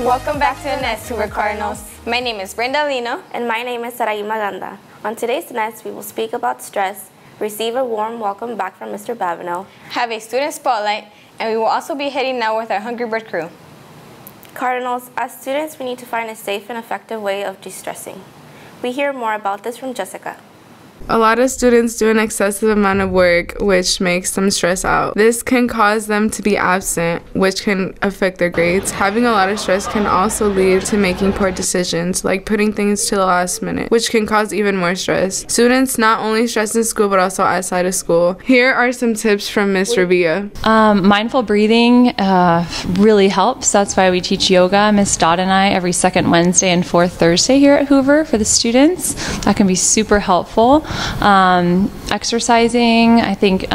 Welcome back to the Nest, Hoover Cardinals. My name is Brenda Lino. And my name is Sarai Maganda. On today's Nest, we will speak about stress, receive a warm welcome back from Mr. Babineau, Have a student spotlight, and we will also be heading now with our Hungry Bird crew. Cardinals, as students, we need to find a safe and effective way of de-stressing. We hear more about this from Jessica. A lot of students do an excessive amount of work, which makes them stress out. This can cause them to be absent, which can affect their grades. Having a lot of stress can also lead to making poor decisions, like putting things to the last minute, which can cause even more stress. Students not only stress in school, but also outside of school. Here are some tips from Ms. Revilla. Mindful breathing really helps. That's why we teach yoga, Ms. Dodd and I, every second Wednesday and fourth Thursday here at Hoover for the students. That can be super helpful. Exercising, I think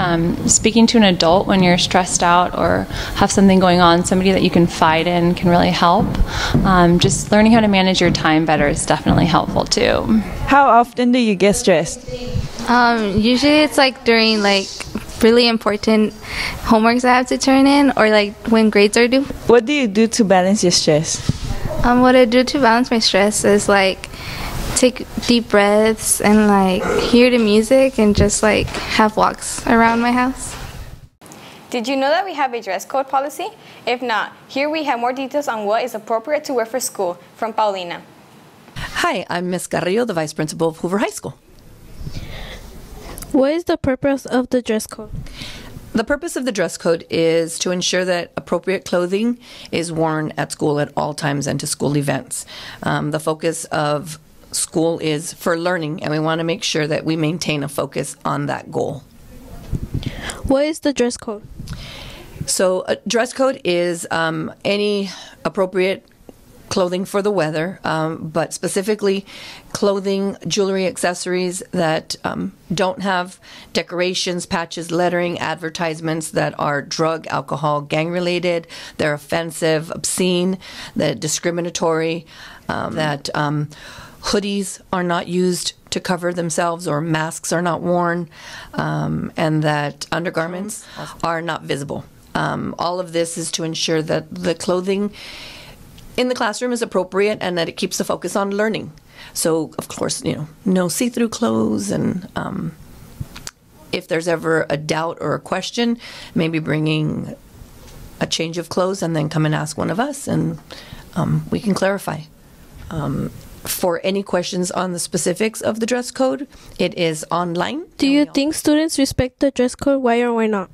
speaking to an adult when you're stressed out or have something going on, somebody that you can confide in, can really help. Just learning how to manage your time better is definitely helpful too. How often do you get stressed? Usually it's like during really important homeworks I have to turn in, or like when grades are due. What do you do to balance your stress? What I do to balance my stress is take deep breaths and hear the music and just have walks around my house. Did you know that we have a dress code policy? If not, here we have more details on what is appropriate to wear for school from Paulina. Hi, I'm Miss Carrillo, the Vice Principal of Hoover High School. What is the purpose of the dress code? The purpose of the dress code is to ensure that appropriate clothing is worn at school at all times and to school events. The focus of school is for learning, and we want to make sure that we maintain a focus on that goal. What is the dress code? So a dress code is any appropriate clothing for the weather, but specifically clothing, jewelry, accessories that don't have decorations, patches, lettering, advertisements that are drug, alcohol, gang-related, they're offensive, obscene, they're discriminatory, that hoodies are not used to cover themselves or masks are not worn, and that undergarments are not visible. All of this is to ensure that the clothing in the classroom is appropriate and that it keeps the focus on learning. So, of course, no see-through clothes, and if there's ever a doubt or a question, maybe bringing a change of clothes and then come and ask one of us, and we can clarify. For any questions on the specifics of the dress code, it is online. Do you think students respect the dress code? Why or why not?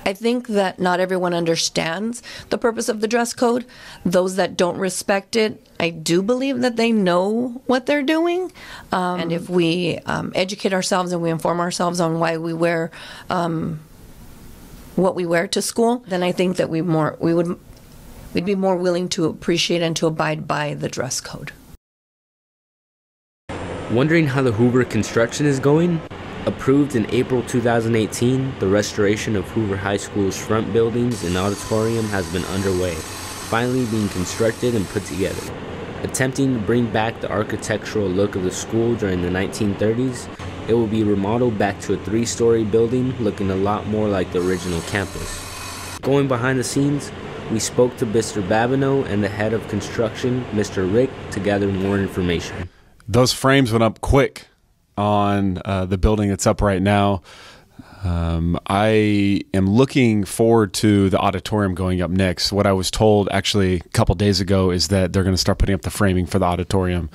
I think that not everyone understands the purpose of the dress code. Those that don't respect it, I do believe that they know what they're doing. And if we educate ourselves and we inform ourselves on why we wear what we wear to school, then I think that we'd be more willing to appreciate and to abide by the dress code. Wondering how the Hoover construction is going? Approved in April 2018, the restoration of Hoover High School's front buildings and auditorium has been underway, finally being constructed and put together. Attempting to bring back the architectural look of the school during the 1930s, it will be remodeled back to a 3-story building looking a lot more like the original campus. Going behind the scenes, we spoke to Mr. Babineau and the head of construction, Mr. Rick, to gather more information. Those frames went up quick on the building that's up right now. I am looking forward to the auditorium going up next. What I was told actually a couple days ago is that they're going to start putting up the framing for the auditorium.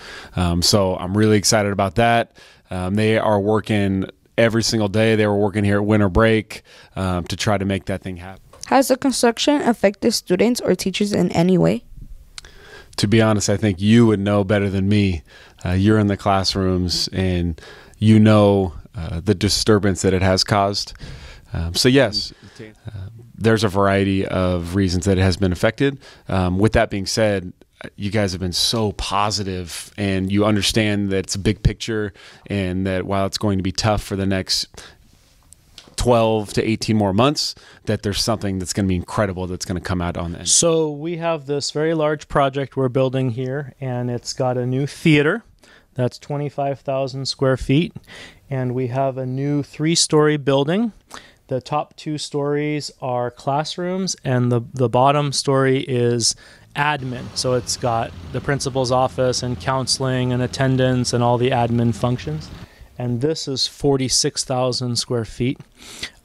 So I'm really excited about that. They are working every single day. They were working here at winter break to try to make that thing happen. Has the construction affected students or teachers in any way? To be honest, I think you would know better than me. You're in the classrooms and you know the disturbance that it has caused. So yes, there's a variety of reasons that it has been affected. With that being said, you guys have been so positive and you understand that it's a big picture and that while it's going to be tough for the next 12 to 18 more months, that there's something that's going to be incredible that's going to come out on the end. So we have this very large project we're building here, and it's got a new theater that's 25,000 square feet, and we have a new 3-story building The top 2 stories are classrooms, and the bottom story is admin. So it's got the principal's office and counseling and attendance and all the admin functions. And this is 46,000 square feet.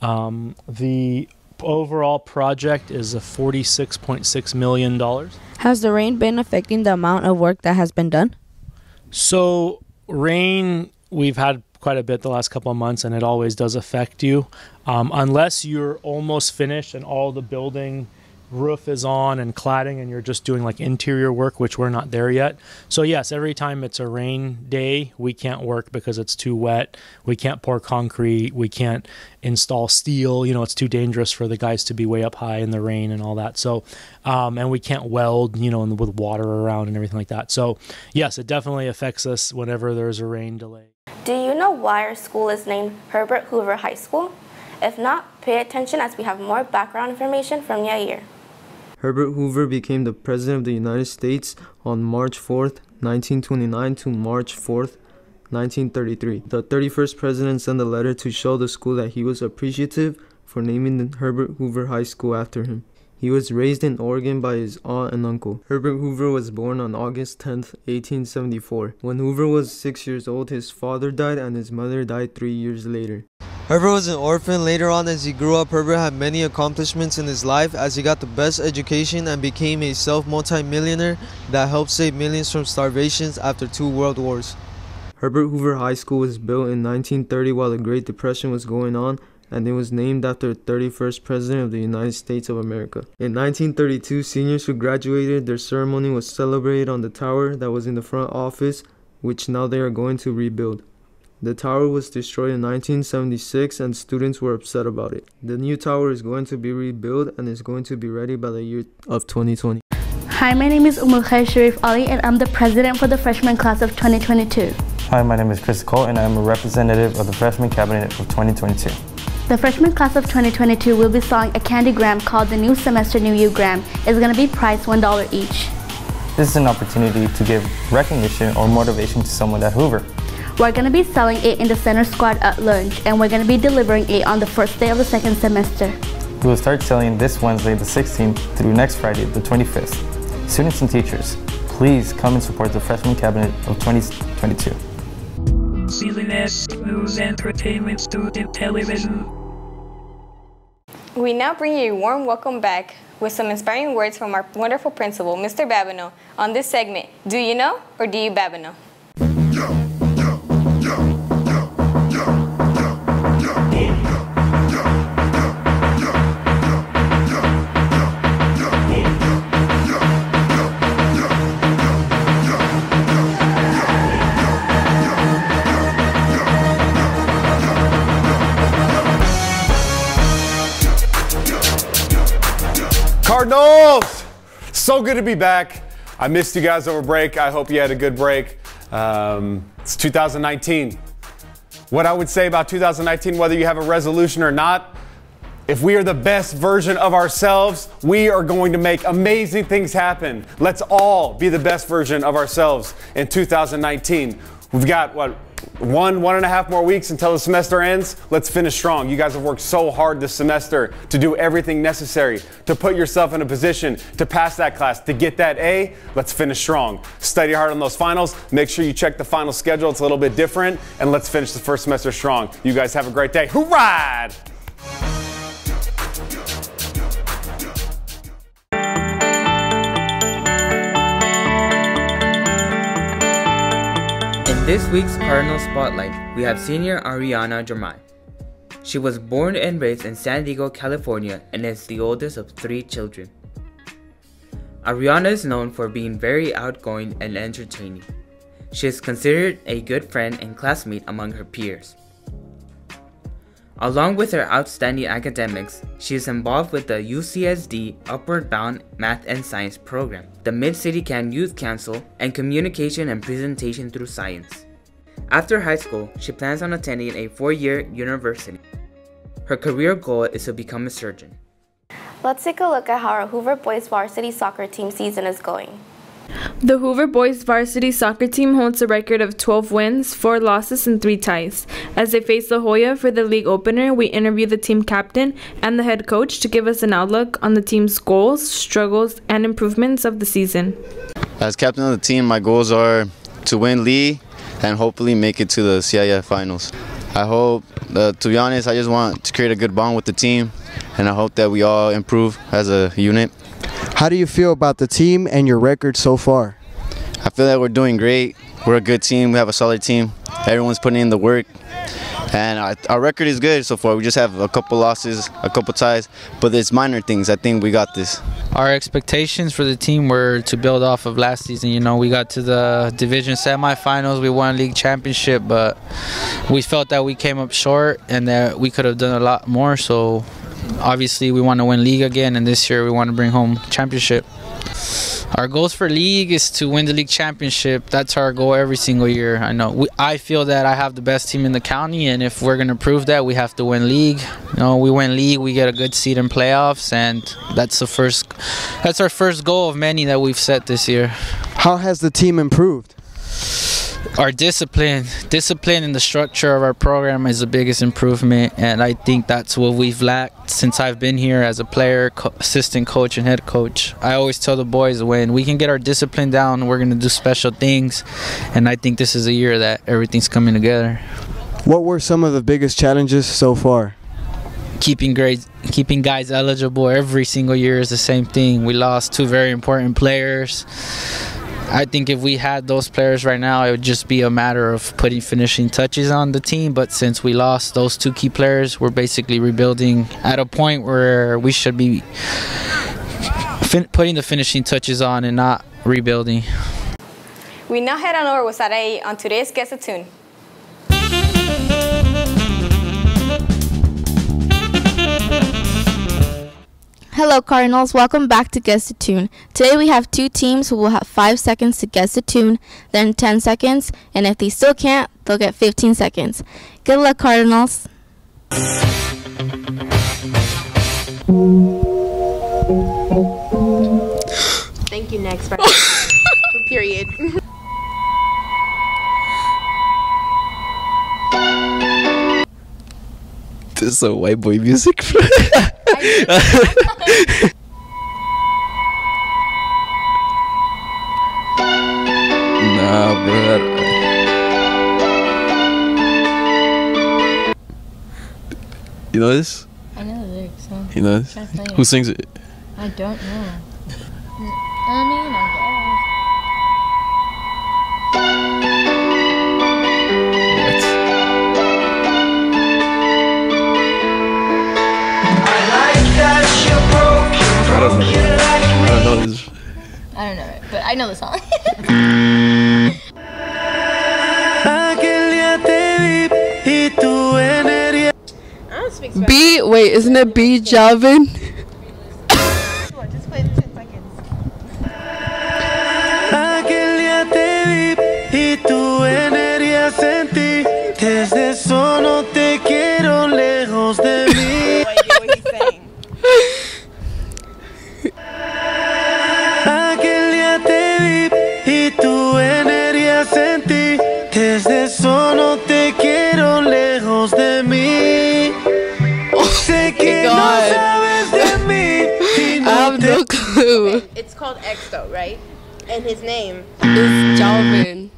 The overall project is a $46.6 million. Has the rain been affecting the amount of work that has been done? So rain, we've had quite a bit the last couple of months, and it always does affect you. Unless you're almost finished and all the building roof is on and cladding and you're just doing like interior work, which we're not there yet. So yes, every time it's a rain day, we can't work because it's too wet. We can't pour concrete. We can't install steel. You know, it's too dangerous for the guys to be way up high in the rain and all that. So, and we can't weld, you know, with water around and everything like that. So yes, it definitely affects us whenever there's a rain delay. Do you know why our school is named Herbert Hoover High School? If not, pay attention as we have more background information from Yair. Herbert Hoover became the President of the United States on March 4th, 1929 to March 4th, 1933. The 31st President sent a letter to show the school that he was appreciative for naming the Herbert Hoover High School after him. He was raised in Oregon by his aunt and uncle. Herbert Hoover was born on August 10th, 1874. When Hoover was 6 years old, his father died and his mother died 3 years later. Herbert was an orphan. Later on, as he grew up, Herbert had many accomplishments in his life as he got the best education and became a self-multi-millionaire that helped save millions from starvation after 2 world wars. Herbert Hoover High School was built in 1930 while the Great Depression was going on, and it was named after the 31st President of the United States of America. In 1932, seniors who graduated, their ceremony was celebrated on the tower that was in the front office, which now they are going to rebuild. The tower was destroyed in 1976 and students were upset about it. The new tower is going to be rebuilt and is going to be ready by the year of 2020. Hi, my name is Umulkhay Sharif Ali and I'm the president for the freshman class of 2022. Hi, my name is Chris Cole and I am a representative of the freshman cabinet of 2022. The freshman class of 2022 will be selling a candy gram called the New Semester New You gram. It's going to be priced $1 each. This is an opportunity to give recognition or motivation to someone at Hoover. We're going to be selling it in the center squad at lunch, and we're going to be delivering it on the first day of the second semester. We will start selling this Wednesday the 16th through next Friday the 25th. Students and teachers, please come and support the freshman cabinet of 2022. CLNS News Entertainment Student Television. We now bring you a warm welcome back with some inspiring words from our wonderful principal, Mr. Babineau, on this segment, Do You Know or Do You Babineau? Cardinals! So good to be back. I missed you guys over break. I hope you had a good break. It's 2019. What I would say about 2019, whether you have a resolution or not, if we are the best version of ourselves, we are going to make amazing things happen. Let's all be the best version of ourselves in 2019. We've got, what, one and a half more weeks until the semester ends. Let's finish strong. You guys have worked so hard this semester to do everything necessary to put yourself in a position to pass that class, to get that A. Let's finish strong. Study hard on those finals. Make sure you check the final schedule. It's a little bit different. And let's finish the first semester strong. You guys have a great day. HOO-RYDE! In this week's Cardinal Spotlight, we have senior Ariana Jermai. She was born and raised in San Diego, California, and is the oldest of 3 children. Ariana is known for being very outgoing and entertaining. She is considered a good friend and classmate among her peers. Along with her outstanding academics, she is involved with the UCSD Upward Bound Math and Science program, the Mid-City Can Youth Council, and Communication and Presentation Through Science. After high school, she plans on attending a 4-year university. Her career goal is to become a surgeon. Let's take a look at how our Hoover Boys varsity soccer team season is going. The Hoover boys varsity soccer team holds a record of 12 wins, 4 losses, and 3 ties. As they face La Jolla for the league opener, we interview the team captain and the head coach to give us an outlook on the team's goals, struggles, and improvements of the season. As captain of the team, my goals are to win league and hopefully make it to the CIF finals. I hope, to be honest, I just want to create a good bond with the team, and I hope that we all improve as a unit. How do you feel about the team and your record so far? I feel that we're doing great. We're a good team. We have a solid team. Everyone's putting in the work. And our record is good so far. We just have a couple losses, a couple ties, but it's minor things. I think we got this. Our expectations for the team were to build off of last season. You know, we got to the division semifinals, we won league championship, but we felt that we came up short and that we could have done a lot more. So obviously we want to win league again, and this year we want to bring home championship. Our goals for league is to win the league championship. That's our goal every single year. I know. I feel that I have the best team in the county, and if we're going to prove that, we have to win league. You know, we win league, we get a good seed in playoffs, and that's our first goal of many that we've set this year. How has the team improved? Our discipline and the structure of our program is the biggest improvement, and I think that's what we've lacked since I've been here as a player, assistant coach, and head coach. I always tell the boys, when we can get our discipline down, we're going to do special things, and I think this is a year that everything's coming together. What were some of the biggest challenges so far? Keeping guys eligible every single year is the same thing. We lost 2 very important players. I think if we had those players right now, it would just be a matter of putting finishing touches on the team. But since we lost those 2 key players, we're basically rebuilding at a point where we should be putting the finishing touches on and not rebuilding. We now head on over with Sarai on today's Guess the Tune. Hello Cardinals, welcome back to Guess the Tune. Today we have 2 teams who will have 5 seconds to guess the tune, then 10 seconds, and if they still can't, they'll get 15 seconds. Good luck Cardinals. Thank you, next. Period. This is a white boy music. Nah, bro. You know this? I know the lyrics. So you know this? Who sings it? I don't know. I mean, I I don't know this. I don't know it, but I know the song. B, wait, isn't it B Jalvin? Just play 10 seconds. No clue. Okay, it's called X though, right? And his name is Jalvin.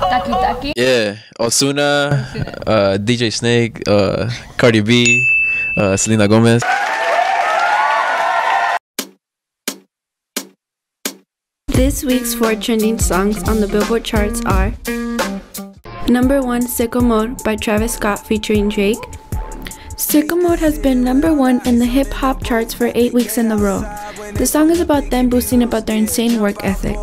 Taki Taki? Yeah, Ozuna, DJ Snake, Cardi B, Selena Gomez. This week's 4 trending songs on the Billboard charts are: Number 1, Sicko Mode by Travis Scott featuring Drake. Sicko Mode has been number 1 in the hip-hop charts for 8 weeks in a row. The song is about them boasting about their insane work ethic.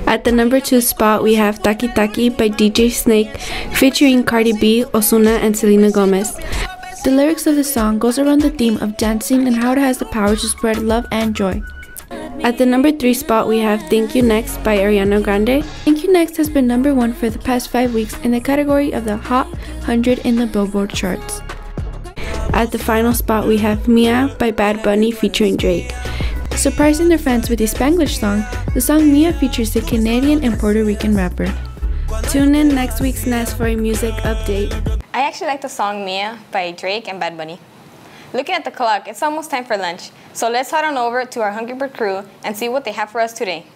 At the number 2 spot, we have Taki Taki by DJ Snake featuring Cardi B, Ozuna, and Selena Gomez. The lyrics of the song goes around the theme of dancing and how it has the power to spread love and joy. At the number 3 spot, we have Thank You Next by Ariana Grande. Thank You Next has been number 1 for the past 5 weeks in the category of the Hot 100 in the Billboard charts. At the final spot, we have Mia by Bad Bunny featuring Drake. Surprising their fans with a Spanglish song, the song Mia features a Canadian and Puerto Rican rapper. Tune in next week's Nest for a music update. I actually like the song Mia by Drake and Bad Bunny. Looking at the clock, it's almost time for lunch, so let's head on over to our Hungry Bird crew and see what they have for us today.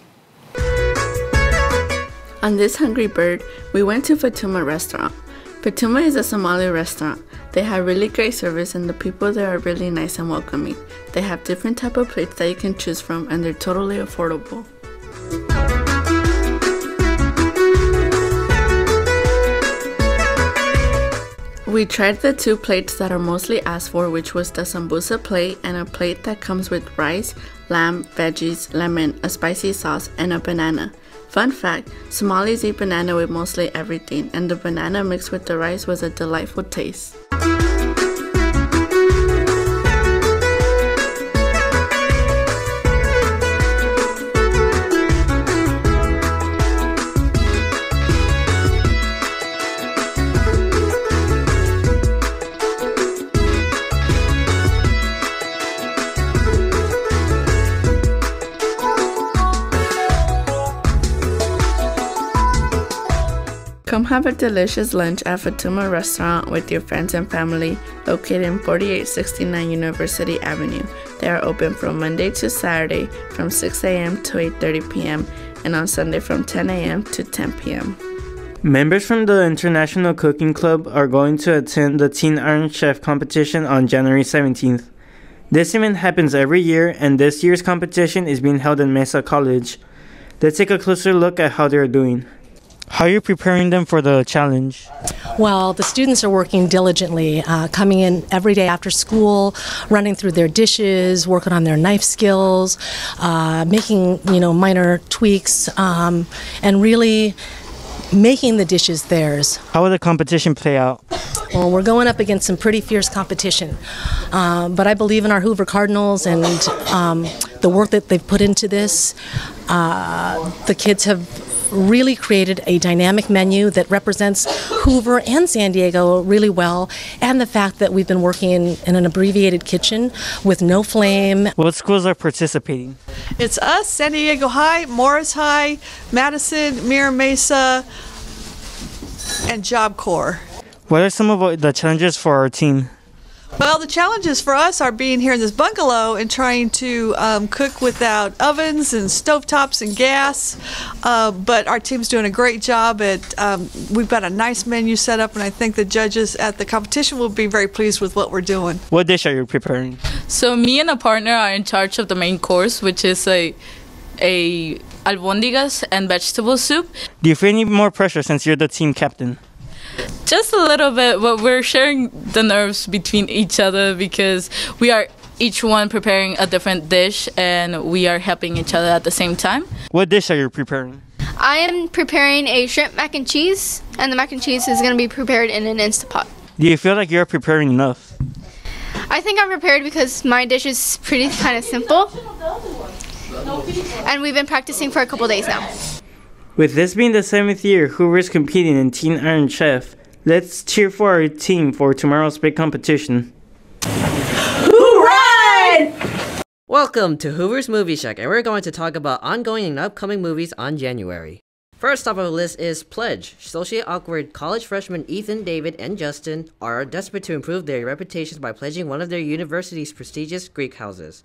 On this Hungry Bird, we went to Fatuma restaurant. Fatuma is a Somali restaurant. They have really great service and the people there are really nice and welcoming. They have different type of plates that you can choose from and they're totally affordable. We tried the 2 plates that are mostly asked for, which was the sambusa plate and a plate that comes with rice, lamb, veggies, lemon, a spicy sauce, and a banana. Fun fact, Somalis eat banana with mostly everything, and the banana mixed with the rice was a delightful taste. Come have a delicious lunch at Fatuma Restaurant with your friends and family, located in 4869 University Avenue. They are open from Monday to Saturday from 6 a.m. to 8:30 p.m. and on Sunday from 10 a.m. to 10 p.m. Members from the International Cooking Club are going to attend the Teen Iron Chef competition on January 17th. This event happens every year, and this year's competition is being held in Mesa College. Let's take a closer look at how they're doing. How are you preparing them for the challenge? Well, the students are working diligently, coming in every day after school, running through their dishes, working on their knife skills, making minor tweaks, and really making the dishes theirs. How will the competition play out? Well, we're going up against some pretty fierce competition, but I believe in our Hoover Cardinals and the work that they've put into this. The kids have really created a dynamic menu that represents Hoover and San Diego really well, and the fact that we've been working in an abbreviated kitchen with no flame. What schools are participating? It's us, San Diego High, Morris High, Madison, Mira Mesa, and Job Corps. What are some of the challenges for our team? Well, the challenges for us are being here in this bungalow and trying to cook without ovens and stovetops and gas. But our team's doing a great job at, we've got a nice menu set up, and I think the judges at the competition will be very pleased with what we're doing. What dish are you preparing? So me and a partner are in charge of the main course, which is a albondigas and vegetable soup. Do you feel any more pressure since you're the team captain? Just a little bit, but we're sharing the nerves between each other because we are each one preparing a different dish and we are helping each other at the same time. What dish are you preparing? I am preparing a shrimp mac and cheese, and the mac and cheese is going to be prepared in an Instapot. Do you feel like you're preparing enough? I think I'm prepared because my dish is pretty kind of simple, and we've been practicing for a couple days now. With this being the 7th year Hoover is competing in Teen Iron Chef, let's cheer for our team for tomorrow's big competition. HOO-RYDE! Welcome to Hoover's Movie Shack, and we're going to talk about ongoing and upcoming movies on January. First top of the list is Pledge. Socially awkward college freshmen Ethan, David, and Justin are desperate to improve their reputations by pledging one of their university's prestigious Greek houses.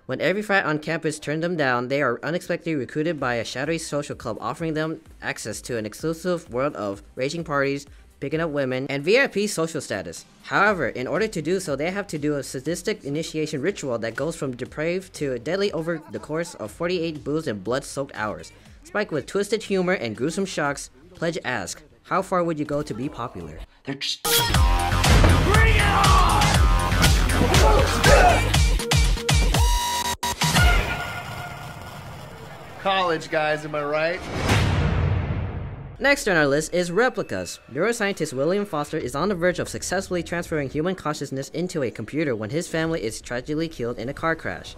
When every frat on campus turned them down, they are unexpectedly recruited by a shadowy social club offering them access to an exclusive world of raging parties, picking up women, and VIP social status. However, in order to do so, they have to do a sadistic initiation ritual that goes from depraved to deadly over the course of 48 booze and blood-soaked hours. Spiked with twisted humor and gruesome shocks, Pledge asks, how far would you go to be popular? Bring it on! College guys, am I right? Next on our list is Replicas. Neuroscientist William Foster is on the verge of successfully transferring human consciousness into a computer when his family is tragically killed in a car crash.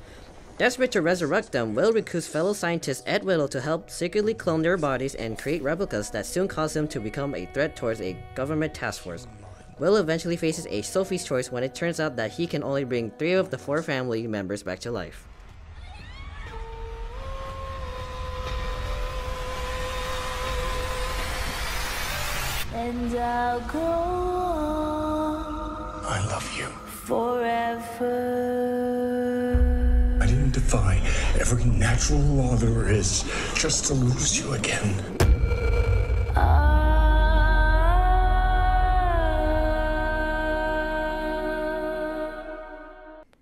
Desperate to resurrect them, Will recruits fellow scientist Ed Whittle to help secretly clone their bodies and create replicas that soon cause them to become a threat towards a government task force. Will eventually faces a Sophie's Choice when it turns out that he can only bring 3 of the 4 family members back to life. And I'll go on I love you. forever. I didn't defy every natural law there is just to lose you again.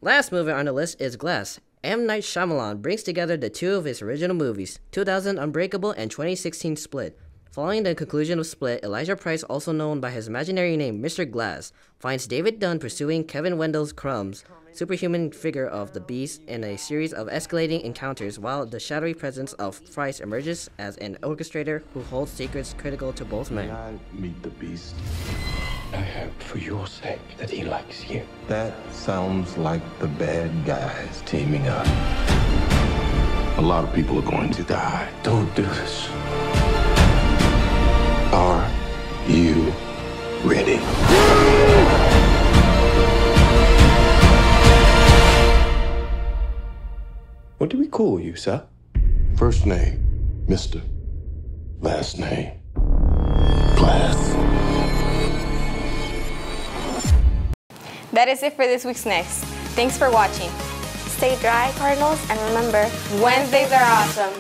Last movie on the list is Glass. M. Night Shyamalan brings together the 2 of his original movies, 2000 Unbreakable and 2016 Split. Following the conclusion of Split, Elijah Price, also known by his imaginary name Mr. Glass, finds David Dunn pursuing Kevin Wendell's Crumbs, superhuman figure of the Beast, in a series of escalating encounters, while the shadowy presence of Price emerges as an orchestrator who holds secrets critical to both men. When I meet the Beast, I hope for your sake that he likes you. That sounds like the bad guys teaming up. A lot of people are going to die. Don't do this. Are you ready? What do we call you, sir? First name, Mr. Last name, Glass. That is it for this week's Next. Thanks for watching. Stay dry, Cardinals, and remember, Wednesdays are awesome.